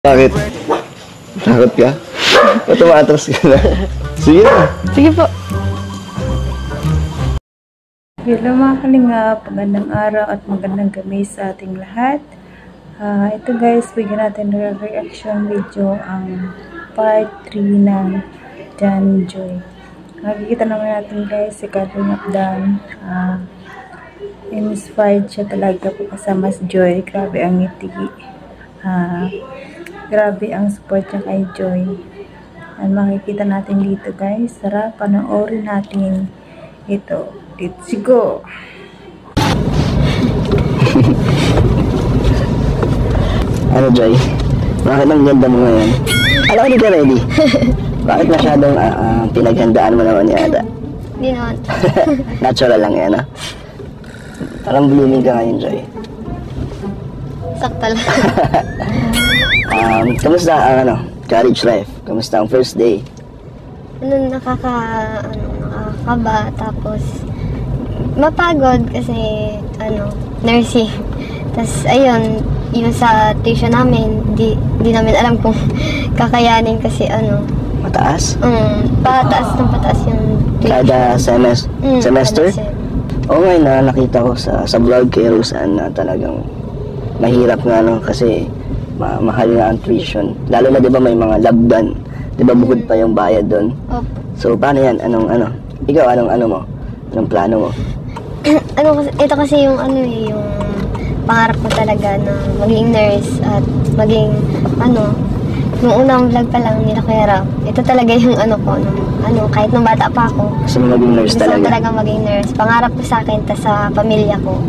Bakit? Takot ka? O tumatras ka na? Sige na. Sige po. Hello mga kalingap, magandang araw at magandang gabi sa ating lahat. Ito guys, bigyan natin ng reaction video ang part 3 ng Dan Joy. Nakikita naman natin guys, si Kalingap Dan. Inspired siya talaga po kasama si Joy. Grabe ang ngiti. Grabe ang support niya kay Joy. Ang makikita natin dito guys. Tara, panoorin natin ito. Let's go! Ano Joy? Bakit ang ganda mo ngayon? Alam ko, hindi ka ready. Bakit masyadong pinaghandaan mo naman yata? Hindi naman. Natural lang yan, ha? Parang blooming ka ngayon, Joy. Sakta lang. Kamusta ang college life? Kamusta ang first day? Nakakaba, tapos mapagod kasi nursing. Tapos ayun, yung sa tuition namin, di namin alam kung kakayanin kasi Mataas? Pataas yung tuition. Kada semester? Oo nga, nakita ko sa vlog kay Roseanne na talagang mahirap nga kasi mahal nga ang tuition. Lalo na 'di ba may mga labdan, 'di ba bukod pa yung bayad doon. Opo. So paano 'yan? Ikaw anong mo? Anong plano mo? Ito kasi yung yung pangarap ko talaga na maging nurse at maging nung unang vlog pa lang nila Kuya Rap. Ito talaga yung kahit nung bata pa ako. Gusto mo maging nurse talaga? Gusto talaga maging nurse. Pangarap ko sa akin sa pamilya ko.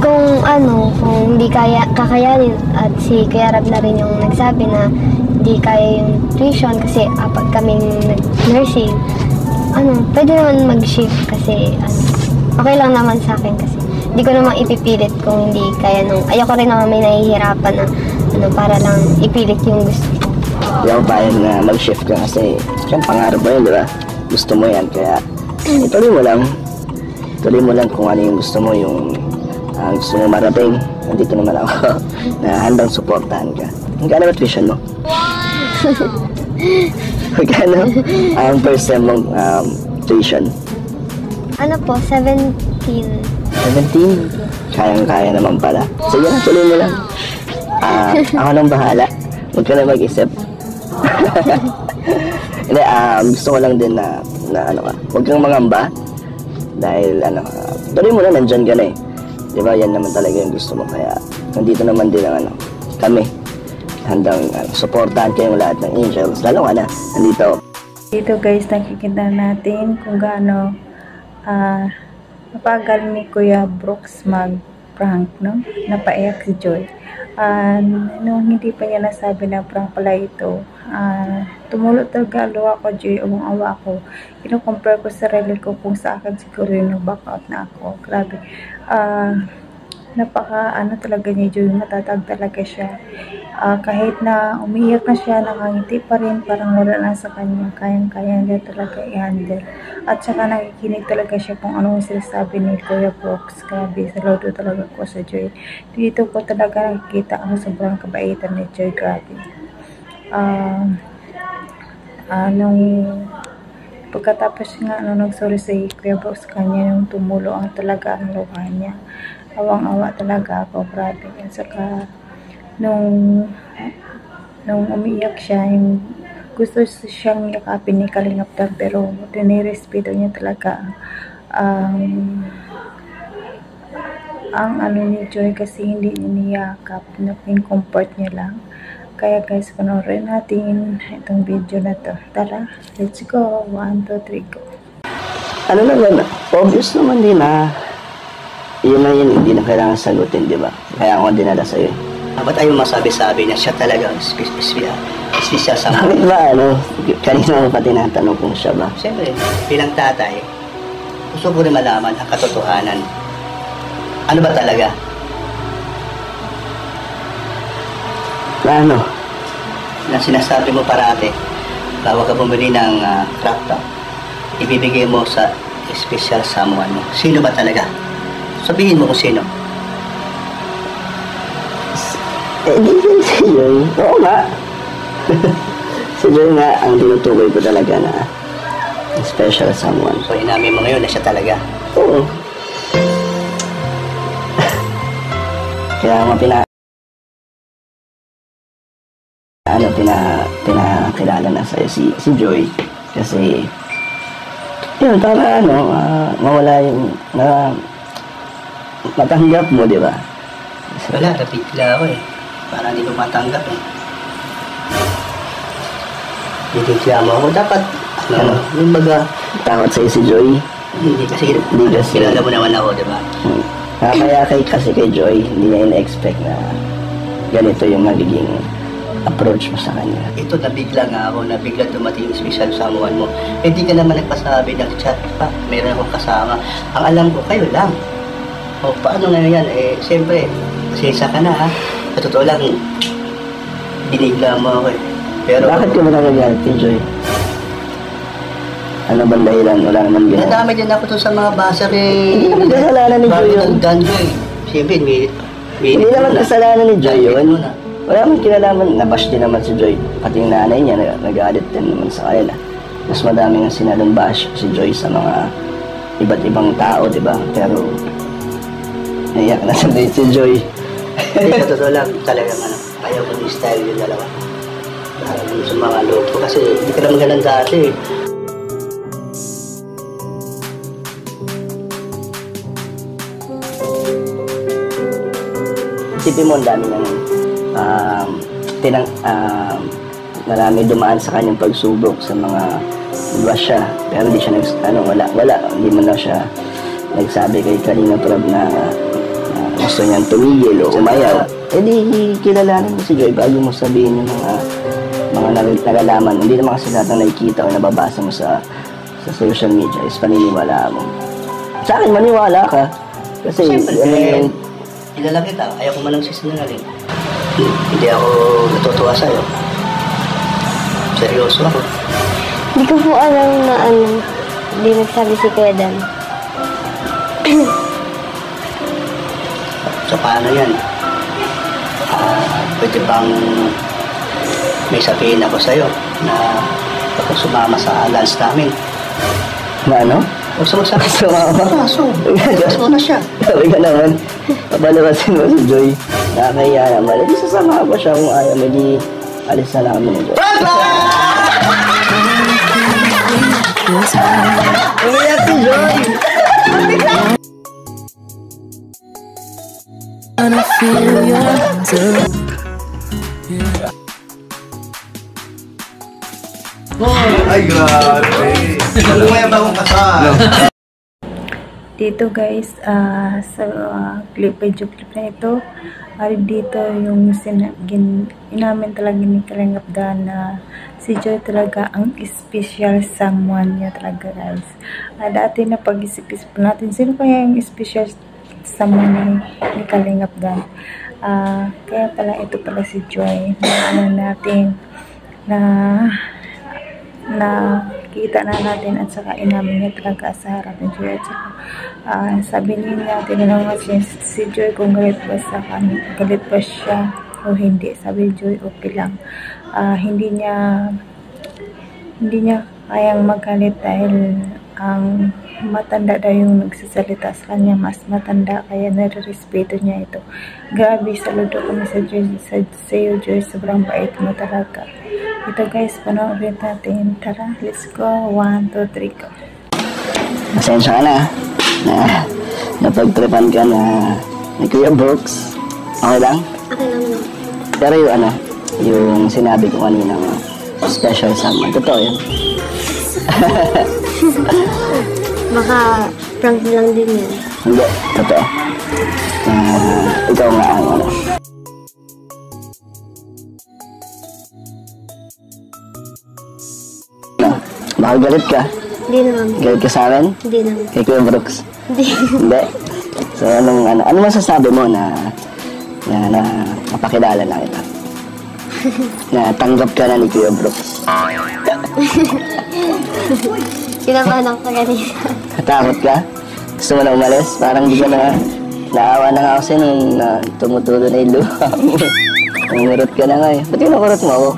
Kung hindi kakayanin at si Kuya Rab na rin yung nagsabi na hindi kaya yung tuition kasi apat kaming nursing, pwede naman mag-shift kasi okay lang naman sa akin kasi hindi ko naman ipipilit kung hindi kaya ayoko rin naman may nahihirapan na para lang ipilit yung gusto ko. Hindi ako payag na mag-shift ka kasi siyang pangarap mo yun, di ba? Gusto mo yan, kaya ituloy mo lang kung ano yung gusto mo, yung gusto mo marating. Nandito naman ako na handang suportahan ka. Magkano ba tuition mo? Magkano ang first sem mong tuition? 17. 17? Kayang-kaya naman pala. Sige na, tuloy mo lang. Ako nang bahala. Huwag ka na mag-isip. Hindi, gusto ko lang din na huwag kang mangamba. Dahil tuloy mo na, nandyan ka na eh. Diba, yan naman talaga yung gusto mo. Kaya, nandito naman din ang kami. Handang supportahan kayong lahat ng angels. Lalo ka na, nandito. Dito guys, nakikita natin kung gaano napagal ni Kuya Brooks mag-prank, no? Napaiyak si Joy. Nung hindi pa niya nasabi na prank pala ito, tumulot talaga luha ko, Joy, umang-awa ko. Kino-compare ko sa sarili ko kung sa akin siguro yung nag-back out na ako. Grabe. Napaka talaga niya, Joy, matatag talaga siya. Kahit na umiyak na siya, nakangiti pa rin, parang wala na sa kanya, kayang-kaya niya talaga i-handle. At saka nakikinig talaga siya kung anong sinasabi ni Kuya Brooks. Grabe, saludo talaga ko sa Joy. Dito ko talaga nakikita ang sobrang kabaitan ni Joy. Grabe. Nung pagkatapos nga nagsorry si Kuya Brooks kanya, nung tumulo ang talaga ang luha niya. Awang-awa talaga ako, grabe. At saka nung umiiyak siya, yung gusto siyang yakapin ni Kalingap Dan, pero dinirespeto niya talaga ang ni Joy kasi hindi niya niyakap, na comfort niya lang. Kaya guys, panoorin natin itong video na to. Tara, let's go. 1, 2, 3, go. Obvious naman din yun hindi na kailangan sagutin, di ba? Kaya ako dinala sa'yo. Ba't ayaw masabi-sabi na siya talaga espesyal sa mga? Bakit ba, kanina mo pa tinatanong kung siya ba? Siyempre, bilang tatay, gusto ko rin malaman ang katotohanan. Ano ba talaga? Ano? Na sinasabi mo parati, bago ka bumili ng crop top, ibibigay mo sa special someone mo. Sino ba talaga? Sabihin mo kung sino. Eh, di si Joy. Oo nga. Si Joy nga, ang tinutukoy ko talaga na special someone. So, inamin mo ngayon na siya talaga. Oo. Kaya nga pinakilala na sa'yo si Joy. Kasi, yun, para mawala yung, matanggap mo, di ba? Wala, napigla ako eh. Parang hindi ko matanggap eh. Napigla mo ako. Dapat, yung baga, Takot sa'yo si Joy. hindi kasi kilala mo naman ako, di ba? Kaya kasi kay Joy, hindi niya in-expect na ganito yung magiging approach mo sa kanya. Ito, nabigla nga ako, nabigla dumating yung special someone mo. Eh, di ka naman nagpasabi, nag-chat pa, meron akong kasama. Ang alam ko, kayo lang. O, paano nga yan? Eh, siyempre, pasensya ka na ha. Sa totoo lang, binigla mo ako eh. Pero, Bakit ka ba nagagalit kay Joy? Ano bang dahilan? Wala naman ginawa. nadamay din ako dun sa mga baser eh. Hindi naman kasalanan ni Joy Bago yun. ng ganjo eh. Siyempre, may Hindi naman kasalanan ni Joy yun. Muna. Wala naman kinalaman. Nabash din naman si Joy. Pati yung nanay niya, nag-audit din naman sa kanila. Mas madami nga sinalong bash si Joy sa mga iba't ibang tao, di ba? Pero, naiyak na sa date si Joy. Hindi, sa totoo lang, talagang ayaw ko yung style yung dalawa. Parang sa mga loob ko kasi hindi ka naman ganun dati eh. Isipin mo, ang dami ng marami dumaan sa kanyang pagsubok sa mga basya. Pero hindi siya hindi man na siya nagsabi kay Kalinga Prab na gusto niyang tumigil o umayaw. Eh di kilalanin mo si Joy bago mo sabihin yung mga nagalaman. Hindi naman kasi lahat na nakikita o nababasa mo sa social media is paniniwala mo. Sa akin, maniwala ka. Kasi Siyempre, kilala kita, ayaw ko man lang sisinungaling. Hindi ako natutuwa sa'yo. Seryoso ako. Hindi ko po alam na hindi nagsabi si Kuya Dan. So, paano yan? Pwede bang may sabihin ako sa'yo na kapag sumama sa lunch namin? na ano? Huwag sa magsabi. Sumama? So na siya. Sabi ka naman, papalabasin mo si Joy. Nakakaya naman. Hindi sasama ko siya kung ayaw. Hindi alis na lang kami ni Joy. Umiyak si Joy! Ay, grabe. Lumaya ba akong kasal? Dito guys, sa video clip na ito, dito yung inamin talaga ni Kalingap Dan na si Joy talaga ang special someone niya talaga guys. Dati na pag-isip-isip natin, sino kaya yung special someone ni Kalingap Dan? Kaya pala ito pala si Joy na natin na kita na natin at saka inamin niya talaga sa harap ni Joy at saka sabi niya tinanong si Joy kung galit ba sa kanya, galit ba siya o hindi. Sabi ni Joy okay lang. Hindi niya kayang magalit dahil ang matanda daw yung nagsasalita sa kanya, mas matanda, kaya nare-respeto niya ito. Grabe, saludo kami sa iyo Joy, sobrang bait mo talaga. Ito guys, panoorin natin. Tara, let's go. 1, 2, 3, go. Pasensya ka na. Napagtripan ka na ni Kuya Brooks. Okay lang? Okay lang no. Pero yung sinabi ko kanina, special someone. Totoo yun. Baka prank lang din yan. Hindi, totoo. Ikaw nga ang Baka galit ka? Hindi naman. Galit ka sa akin? Hindi naman. Kay Kuya Brooks? Hindi. Hindi. So, ano masasabi mo na mapakilala na kita? Na tanggap ka na ni Kuya Brooks? Kinabahan ako kanina. Natakot ka? Gusto mo na umalis? Parang di ka na naawa na nga ako sa'yo nung tumutulo na yung luha mo. Nangunurot ka na nga eh. Ba't kinukurot mo ako?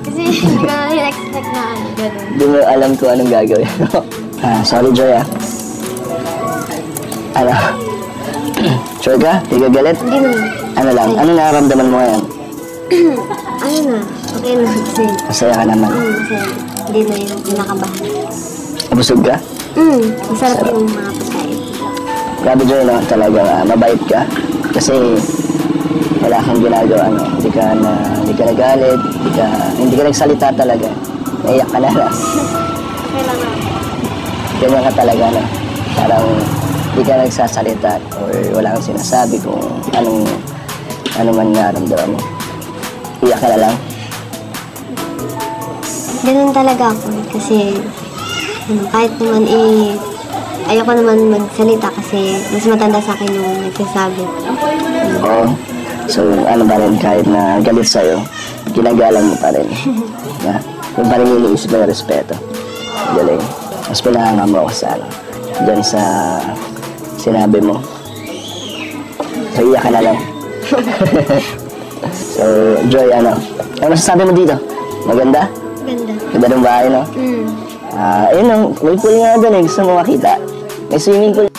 Kasi hindi ko na expect na ano, ganun. Hindi mo alam kung anong gagawin. Sorry, Joy ah. Ano? Sure ka? Di ka galit? Hindi naman. Ano lang? Ano nararamdaman mo ngayon? Ano na, okay na kasi. Masaya ka naman. Masaya. Hindi na yung kinakabahan. Busog ka? Masarap yung mga pagkain. Grabe, Joy, no? Talagang mabait ka. Kasi wala kang ginagawa, ano? Hindi ka nagalit, hindi ka nagsalita talaga. Naiyak ka na lang. Kailangan. Ganyan ka talaga, no? Parang hindi ka nagsasalita or wala kang sinasabi kung ano man nararamdaman mo. Iyak ka na lang. Ganun talaga ako kasi kahit naman ayoko naman magsalita kasi mas matanda sa akin yung nagsasabi. Oo. So, ano ba rin, kahit na galit sa'yo, ginagalang mo pa rin. Yung pa rin iniisip mo na respeto. Galing. Mas pinahanga mo ako sa dyan sa sinabi mo. So, iyak ka na lang. So, Joy, ano masasabi mo dito? Maganda? Ganda. Ganda ng bahay, no? Ayun, no? May pool nga doon eh. Gusto mo makita? May swimming pool.